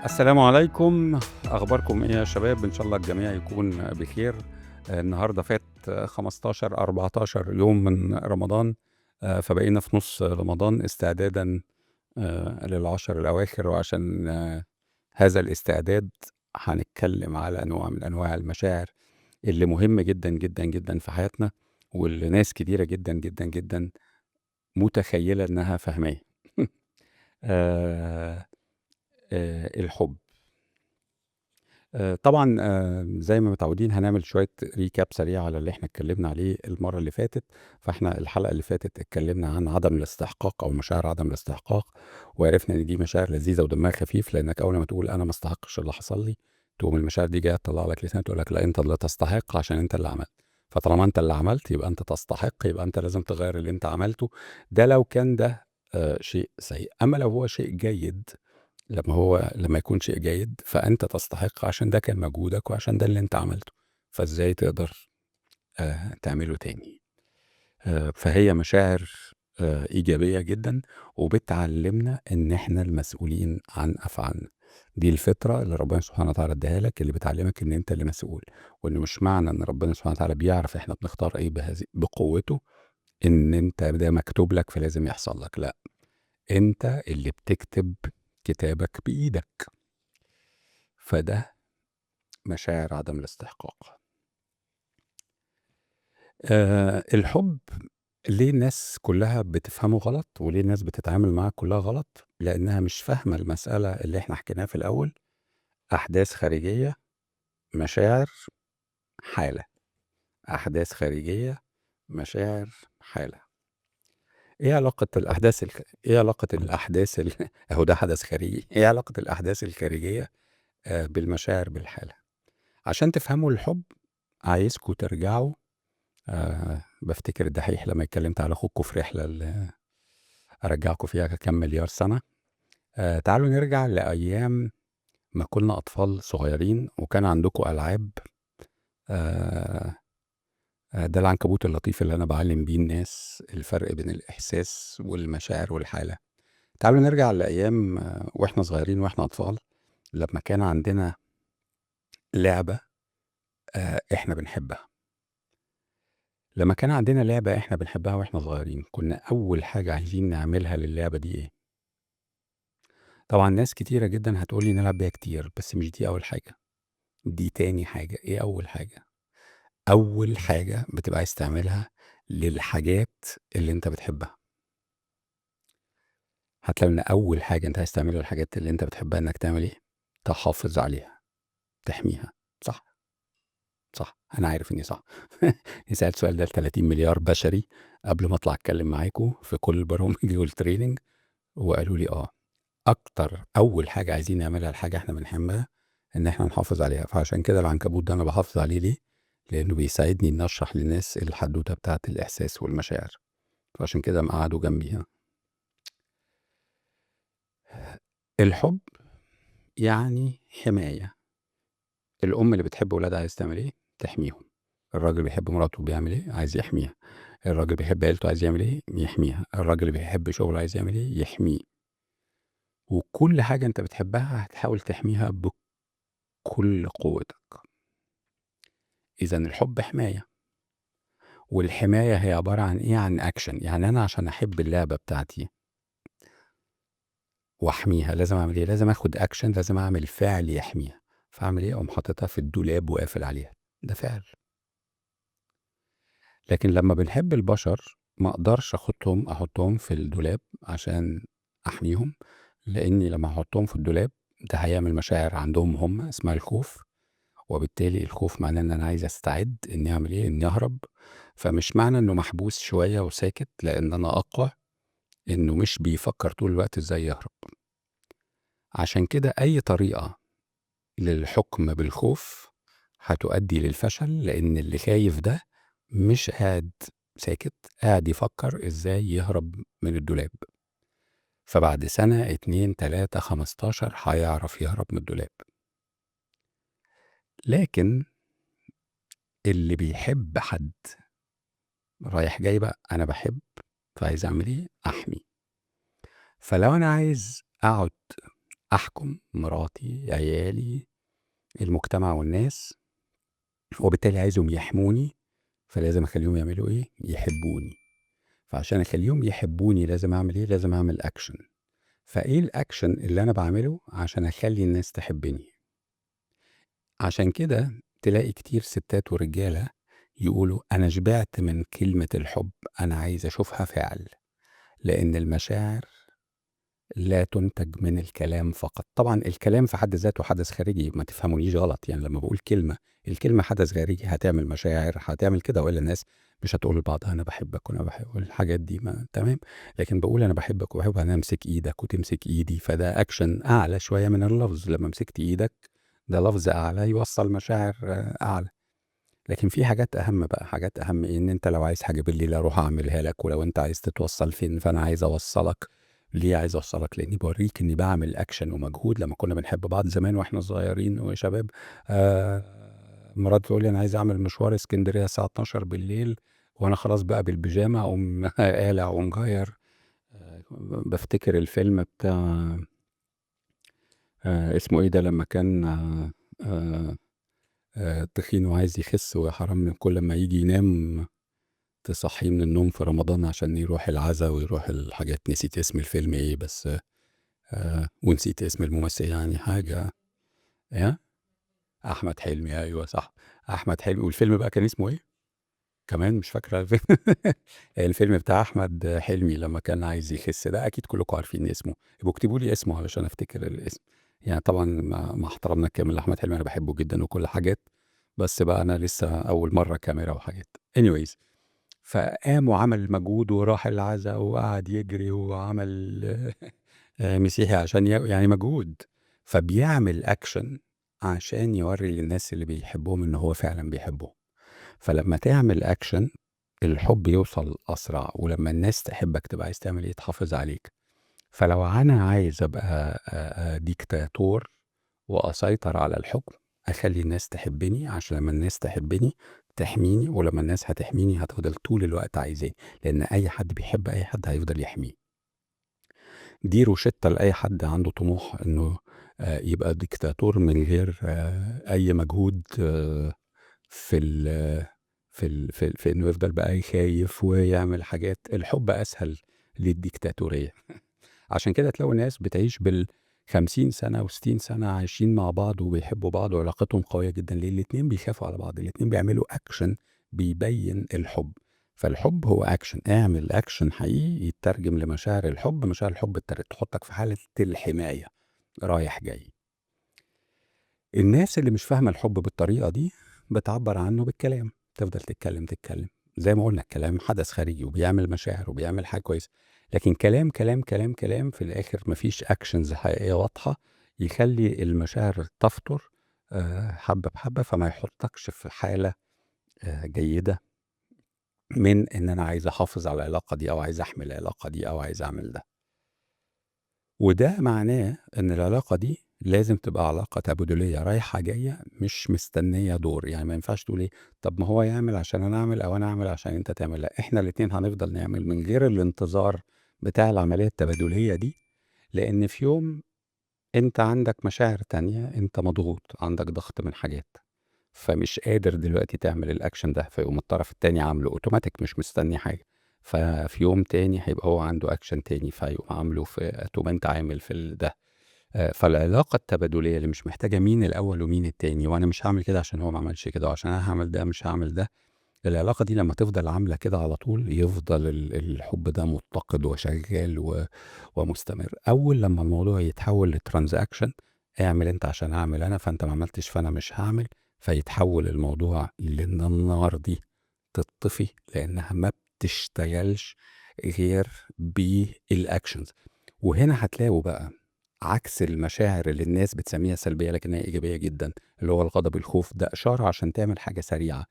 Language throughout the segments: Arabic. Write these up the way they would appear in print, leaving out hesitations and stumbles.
السلام عليكم. أخباركم إيه يا شباب؟ إن شاء الله الجميع يكون بخير. النهارده فات 15 14 يوم من رمضان. فبقينا في نص رمضان استعدادا للعشر الأواخر، وعشان هذا الاستعداد هنتكلم على نوع من أنواع المشاعر اللي مهمة جدا جدا جدا في حياتنا، واللي ناس كتيرة جدا جدا جدا متخيلة إنها فاهماه. آه، الحب. طبعًا زي ما متعودين هنعمل شوية recap سريع على اللي إحنا اتكلّمنا عليه المَرّة اللي فاتت. فإحنا الحلقة اللي فاتت اتكلّمنا عن عدم الاستحقاق أو مشاعر عدم الاستحقاق، وعرفنا إن دي مشاعر لذيذة ودمها خفيف، لإنّك أول ما تقول أنا ما أستحقش اللي حصل لي، تقوم المشاعر دي جاية تطلّع لك لسان تقول لك لأ أنت اللي تستحق عشان أنت اللي عملت. فطالما أنت اللي عملت يبقى أنت تستحق، يبقى أنت لازم تغيّر اللي أنت عملته. ده لو كان ده شيء سيء. أمّا لو هو شيء جيد، لمّا يكون شيء جيد، فأنت تستحق عشان ده كان مجهودك وعشان ده اللي أنت عملته، فإزاي تقدر تعمله تاني؟ فهي مشاعر إيجابية جدًا، وبتعلّمنا إن إحنا المسؤولين عن أفعالنا. دي الفطرة اللي ربنا سبحانه وتعالى ادّاها لك، اللي بتعلّمك إن أنت اللي مسؤول، وإن مش معنى إن ربنا سبحانه وتعالى بيعرف إحنا بنختار إيه بقوته، إن أنت ده مكتوب لك فلازم يحصل لك، لأ، أنت اللي بتكتب كتابك بإيدك. فده مشاعر عدم الاستحقاق. الحب ليه الناس كلّها بتفهمه غلط، وليه الناس بتتعامل معاه كلّها غلط؟ لإنها مش فاهمة المسألة اللي إحنا حكيناها في الأول، أحداث خارجية، مشاعر، حالة. أحداث خارجية، مشاعر، حالة. إيه علاقة الأحداث أهو ده حدث خارجي، إيه علاقة الأحداث الخارجية بالمشاعر بالحالة؟ عشان تفهموا الحب عايزكم ترجعوا. بافتكر الدحيح لمّا اتكلّمت على أخوكم في رحلة أرجّعكم فيها كام مليار سَنة. تعالوا نرجع لأيام ما كُنّا أطفال صغيّرين وكان عندكم ألعاب. آآ ده العنكبوت اللطيف اللي أنا باعلّم بيه الناس الفرق بين الإحساس والمشاعر والحالة. تعالوا نرجع لأيام وإحنا صغيّرين وإحنا أطفال، لمّا كان عندنا لعبة إحنا بنحبها. لمّا كان عندنا لعبة إحنا بنحبها وإحنا صغيّرين، كُنّا أول حاجة عايزين نعملها للعبة دي إيه؟ طبعًا ناس كتيرة جدًا هتقول لي نلعب بيها كتير، بس مش دي أول حاجة، دي تاني حاجة. إيه أول حاجة؟ أول حاجة بتبقى عايز تعملها للحاجات اللي أنت بتحبها. هتلاقي إن أول حاجة أنت عايز تعملها للحاجات اللي أنت بتحبها إنك تعمل إيه؟ تحافظ عليها، تحميها، صح؟ صح، أنا عارف إني صح. أنا سألت السؤال ده ل30 مليار بشري قبل ما أطلع أتكلم معاكم في كل البرامج والtraining، وقالوا لي أول حاجة عايزين نعملها لحاجة إحنا بنحبها إن إحنا نحافظ عليها. فعشان كده العنكبوت ده أنا باحافظ عليه ليه؟ لإنه بيساعدني إني أشرح للناس الحدوتة بتاعة الإحساس والمشاعر، فعشان كده مقعّده جنبي هنا. الحب يعني حماية. الأم اللي بتحب ولادها عايزة تعمل إيه؟ تحميهم. الراجل بيحب مراته بيعمل إيه؟ عايز يحميها. الراجل بيحب عيلته عايز يعمل إيه؟ يحميها. الراجل اللي بيحب شغله عايز يعمل إيه؟ يحميه. وكل حاجة أنت بتحبها هتحاول تحميها بكل قوتك. إذًا الحب حماية. والحماية هي عبارة عن إيه؟ عن action. يعني أنا عشان أحب اللعبة بتاعتي وأحميها لازم أعمل إيه؟ لازم آخد action، لازم أعمل فعل يحميها. فأعمل إيه؟ أقوم حاططها في الدولاب وقافل عليها، ده فعل. لكن لمّا بنحب البشر ما أقدرش أحطهم في الدولاب عشان أحميهم، لإني لمّا هاحطهم في الدولاب ده هيعمل مشاعر عندهم هم اسمها الخوف، وبالتالي الخوف معناه إن أنا عايز أستعد إني أعمل إيه؟ إني أهرب. فمش معنى إنه محبوس شوية وساكت لإن أنا أقوى، إنه مش بيفكّر طول الوقت إزاي يهرب. عشان كده أي طريقة للحُكم بالخوف هتؤدي للفشل، لإن اللي خايف ده مش قاعد ساكت، قاعد يفكّر إزاي يهرب من الدولاب. فبعد سَنة، 2، 3، 15 هيعرف يهرب من الدولاب. لكن اللي بيحب حد رايح جاي بقى، أنا باحب فعايز أعمل إيه؟ أحمي. فلو أنا عايز أقعد أحكم مراتي، عيالي، المجتمع والناس، وبالتالي عايزهم يحموني، فلازم أخليهم يعملوا إيه؟ يحبوني. فعشان أخليهم يحبوني لازم أعمل إيه؟ لازم أعمل أكشن. فإيه الأكشن اللي أنا بعمله عشان أخلي الناس تحبني؟ عشان كده تلاقي كتير ستات ورجالة يقولوا أنا شبعت من كلمة الحب، أنا عايز أشوفها فعل. لأن المشاعر لا تنتج من الكلام فقط. طبعا الكلام في حد ذاته حدث خارجي، ما تفهمونيش غلط، يعني لما بقول كلمة، الكلمة حدث خارجي، هتعمل مشاعر، هتعمل كده، وإلا الناس مش هتقول لبعضها أنا بحبك وأنا بحب الحاجات دي، ما تمام. لكن بقول أنا بحبك وبحب، أنا أمسك إيدك وتمسك إيدي، فده أكشن أعلى شوية من اللفظ. لما مسكت إيدك ده لفظ أعلى يوصل مشاعر أعلى. لكن في حاجات أهم بقى، حاجات أهم إيه؟ إن أنت لو عايز حاجة بالليل أروح أعملها لك، ولو أنت عايز تتوصل فين فأنا عايز أوصلك. ليه عايز أوصلك؟ لأني بوريك إني بعمل أكشن ومجهود. لما كنا بنحب بعض زمان وإحنا صغيرين وشباب، مرات تقول لي أنا عايز أعمل مشوار اسكندرية الساعة 12 بالليل، وأنا خلاص بقى بالبيجامة أقوم قالع ومغير. بفتكر الفيلم بتاع اسمه إيه ده، لما كان آه تخين وعايز يخس، ويا حرام من كل ما يجي ينام تصحيه من النوم في رمضان عشان يروح العزا ويروح الحاجات. نسيت اسم الفيلم ايه بس. ونسيت اسم الممثل، يعني حاجة. ايه؟ احمد حلمي، ايوه صح. احمد حلمي. والفيلم بقى كان اسمه ايه كمان؟ مش فاكره الفيلم. الفيلم بتاع احمد حلمي لما كان عايز يخس، ده اكيد كلكم عارفين اسمه. يبقوا اكتبوا لي اسمه علشان افتكر الاسم. يعني طبعا مع احترامنا الكامل لاحمد حلمي، انا بحبه جدا وكل حاجات، بس بقى انا لسه اول مره كاميرا وحاجات. anyways، فقام وعمل مجهود وراح العزا وقعد يجري وعمل مسيحي عشان يعني مجهود. فبيعمل اكشن عشان يوري للناس اللي بيحبهم ان هو فعلا بيحبهم. فلما تعمل اكشن الحب يوصل اسرع، ولما الناس تحبك تبقى عايز تعمل ايه؟ تحافظ عليك. فلو انا عايز ابقى ديكتاتور واسيطر على الحكم، اخلي الناس تحبني، عشان لما الناس تحبني تحميني، ولما الناس هتحميني هتفضل طول الوقت عايزاني، لان اي حد بيحب اي حد هيفضل يحميه. دي روشتة لاي حد عنده طموح انه يبقى ديكتاتور من غير اي مجهود في ال في انه يفضل بقى يخايف ويعمل حاجات. الحب اسهل للديكتاتورية. عشان كده تلاقوا ناس بتعيش بال50 سنة و60 سنة عايشين مع بعض وبيحبوا بعض وعلاقتهم قوية جدا. ليه؟ الاتنين بيخافوا على بعض، الاتنين بيعملوا أكشن بيبين الحب. فالحب هو أكشن. اعمل أكشن حقيقي يترجم لمشاعر الحب. مشاعر الحب تحطك في حالة الحماية رايح جاي. الناس اللي مش فاهمة الحب بالطريقة دي بتعبر عنه بالكلام. تفضل تتكلم تتكلم، زي ما قلنا الكلام حدث خارجي وبيعمل مشاعر وبيعمل حاجة كويسة. لكن كلام كلام كلام كلام، في الآخر مفيش أكشنز حقيقية واضحة يخلي المشاعر تفطر حبة بحبة، فما يحطكش في حالة جيدة من إن أنا عايز أحافظ على العلاقة دي، أو عايز أحمي العلاقة دي، أو عايز أعمل ده. وده معناه إن العلاقة دي لازم تبقى علاقة تبادلية رايحة جاية، مش مستنية دور. يعني ما ينفعش تقول إيه، طب ما هو يعمل عشان أنا أعمل، أو أنا أعمل عشان أنت تعمل. لأ، إحنا الاتنين هنفضل نعمل من غير الانتظار بتاع العملية التبادلية دي. لأن في يوم أنت عندك مشاعر تانية، أنت مضغوط، عندك ضغط من حاجات، فمش قادر دلوقتي تعمل الأكشن ده، فيقوم الطرف التاني عامله أوتوماتيك مش مستني حاجة. ففي يوم تاني هيبقى هو عنده أكشن تاني فيقوم عامله، تقوم أنت عامل ده. فالعلاقة التبادلية اللي مش محتاجة مين الأول ومين التاني، وأنا مش هعمل كده عشان هو ما عملش كده، وعشان أنا هعمل ده مش هعمل ده. العلاقة دي لما تفضل عاملة كده على طول، يفضل الحب ده متقد وشغال ومستمر. أول لما الموضوع يتحول لترانزاكشن، اعمل أنت عشان أعمل أنا، فأنت ما عملتش فأنا مش هعمل، فيتحول الموضوع لأن النار دي تطفي، لأنها ما بتشتغلش غير بالأكشنز. وهنا هتلاقوا بقى عكس المشاعر اللي الناس بتسميها سلبية لكنها إيجابية جدا، اللي هو الغضب، الخوف، ده إشارة عشان تعمل حاجة سريعة.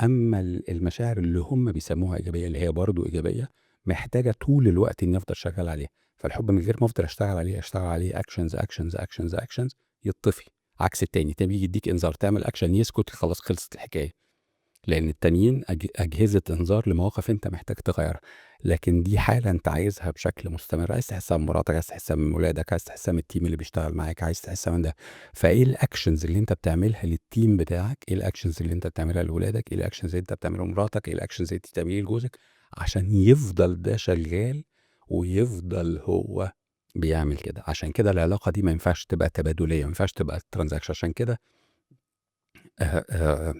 أما المشاعر اللي هم بيسموها إيجابية، اللي هي برضو إيجابية، محتاجة طول الوقت إني أفضل شغال عليها. فالحب من غير ما أفضل أشتغل عليه أكشنز أكشنز أكشنز أكشنز، يطفي. عكس التاني، تاني يجي يديك إنذار تعمل أكشن، يسكت، خلاص خلصت الحكاية. لان التانيين اجهزه انذار لمواقف انت محتاج تغيرها، لكن دي حاله انت عايزها بشكل مستمر، عايز تحسها من مراتك، عايز تحسها من ولادك، عايز تحسها من التيم اللي بيشتغل معاك، عايز تحسها من ده. فايه الاكشنز اللي انت بتعملها للتيم بتاعك، ايه الاكشنز اللي انت بتعملها لولادك، ايه الاكشنز اللي انت بتعملها لمراتك، ايه الاكشنز اللي انت بتعملها لجوزك، عشان يفضل ده شغال ويفضل هو بيعمل كده. عشان كده العلاقه دي ما ينفعش تبقى تبادليه، ما ينفعش تبقى ترانزاكشن. عشان كده آه، آه،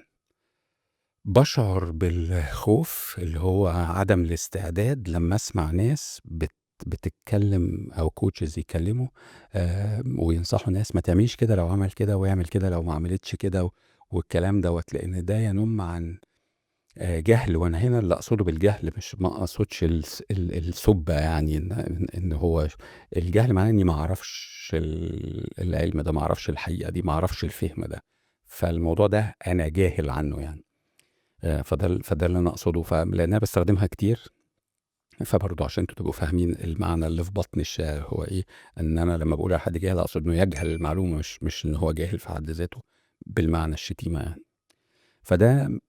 بشعر بالخوف اللي هو عدم الاستعداد لما اسمع ناس بتتكلم او كوتشز يتكلموا وينصحوا ناس ما تعمليش كده لو عمل كده، ويعمل كده لو ما عملتش كده والكلام دوت، لان ده ينم عن جهل. وانا هنا اللي اقصده بالجهل مش ما اقصدش السبة، يعني إن هو الجهل معناه اني ما اعرفش العلم ده، ما اعرفش الحقيقة دي، ما اعرفش الفهم ده. فالموضوع ده انا جاهل عنه يعني. فده اللي انا اقصده، لان انا بستخدمها كتير. فبرضه عشان انتوا تبقوا فاهمين المعنى اللي في بطن الشعر هو ايه، ان انا لما بقول على حد جاهل اقصد انه يجهل المعلومه، مش ان هو جاهل في حد ذاته بالمعنى الشتيمه يعني. فده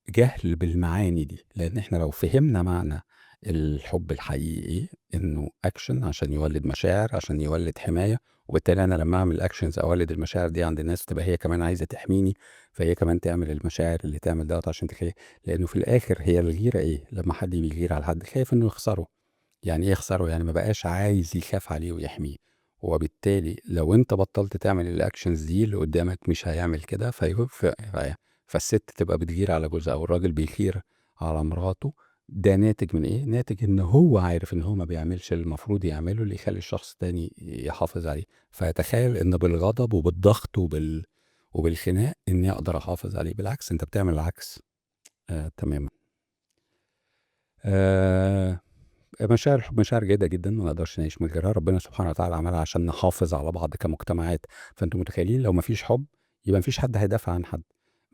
جهل بالمعاني دي، لان احنا لو فهمنا معنى الحب الحقيقي انه اكشن عشان يولد مشاعر، عشان يولد حمايه، وبالتالي انا لما اعمل اكشنز اولد المشاعر دي عند الناس، تبقى هي كمان عايزه تحميني، فهي كمان تعمل المشاعر اللي تعمل دوت عشان تخلي. لانه في الاخر هي الغيره ايه؟ لما حد بيغير على حد خايف انه يخسره. يعني ايه يخسره؟ يعني ما بقاش عايز يخاف عليه ويحميه. وبالتالي لو انت بطلت تعمل الاكشنز دي اللي قدامك مش هيعمل كده. فالست تبقى بتغير على جوزها او الراجل بيغير على مراته. ده ناتج من ايه؟ ناتج ان هو عارف ان هو ما بيعملش اللي المفروض يعمله، اللي يخلي الشخص التاني يحافظ عليه. فيتخيل ان بالغضب وبالضغط وبالخناق اني اقدر احافظ عليه. بالعكس، انت بتعمل العكس تماما. آه مشاعر جيدة جدا، ما نقدرش نعيش من غيرها. ربنا سبحانه وتعالى عملها عشان نحافظ على بعض كمجتمعات. فانتوا متخيلين لو مفيش حب يبقى مفيش حد هيدافع عن حد،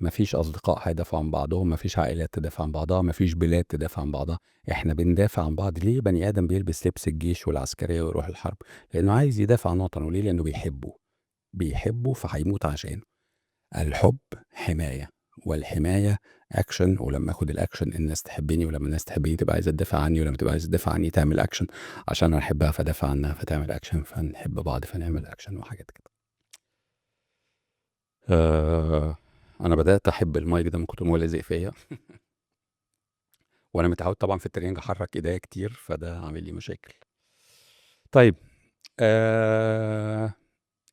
مفيش أصدقاء هيدافعوا عن بعضهم، مفيش عائلات تدافع عن بعضها، مفيش بلاد تدافع عن بعضها. احنا بندافع عن بعض ليه؟ بني آدم بيلبس لبس الجيش والعسكرية ويروح الحرب لأنه عايز يدافع عن وطنه. ليه؟ لأنه بيحبه فهيموت عشانه. الحب حماية، والحماية أكشن، ولما آخد الأكشن الناس تحبني، ولما الناس تحبني تبقى عايزة تدافع عني، ولما تبقى عايزة تدافع عني تعمل أكشن عشان أنا أحبها فدافع عنها فتعمل أكشن، فنحب بعض فنعمل أكشن وحاجات كده. أنا بدأت أحب المايك ده من كتر ما هو لازق فيا وأنا متعود طبعا في الترينج أحرك إيديا كتير، فده عامل لي مشاكل. طيب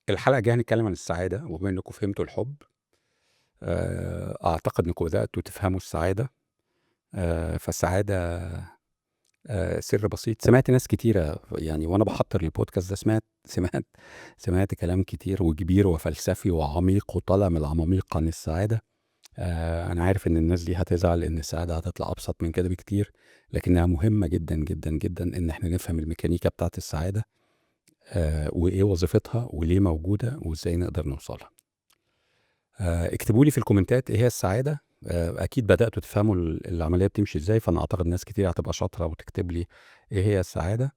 الحلقة الجاية هنتكلم عن السعادة، وبما إنكم فهمتوا الحب أعتقد إنكم بدأتوا تفهموا السعادة. فالسعادة سر بسيط. سمعت ناس كتيرة يعني وأنا بحضر البودكاست ده، سمعت كلام كتير وكبير وفلسفي وعميق وطالع من العماميق عن السعادة. أنا عارف إن الناس دي هتزعل إن السعادة هتطلع أبسط من كده بكتير، لكنها مهمة جدا جدا جدا إن إحنا نفهم الميكانيكا بتاعت السعادة وإيه وظيفتها وليه موجودة وإزاي نقدر نوصلها. اكتبوا لي في الكومنتات ايه هي السعادة. اكيد بدأتوا تفهموا العملية بتمشي ازاي، فانا اعتقد ناس كتير هتبقى شاطرة وتكتب لي ايه هي السعادة.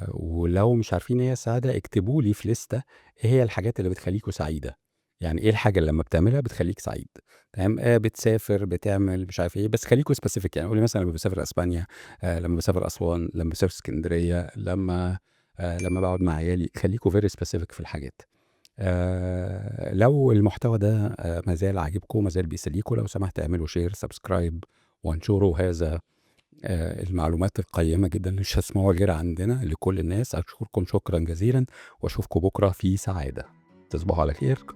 ولو مش عارفين ايه هي السعادة اكتبوا لي في لستة ايه هي الحاجات اللي بتخليكوا سعيدة. يعني ايه الحاجة اللي لما بتعملها بتخليك سعيد؟ تمام. بتسافر، بتعمل مش عارف ايه، بس خليكوا سبيسيفيك. يعني قولي مثلا لما بسافر اسبانيا، لما بسافر اسوان، لما بسافر اسكندرية، لما بقعد مع عيالي. خليكوا فيري سبيسيفيك في الحاجات. لو المحتوى ده ما زال عاجبكم، ما زال بيسليكم، لو سمحت اعملوا شير سبسكرايب وانشروا هذا المعلومات القيمة جدا اللي مش هتسمعوها غير عندنا لكل الناس. أشكركم شكرا جزيلا، وأشوفكم بكرة في سعادة. تصبحوا على خير.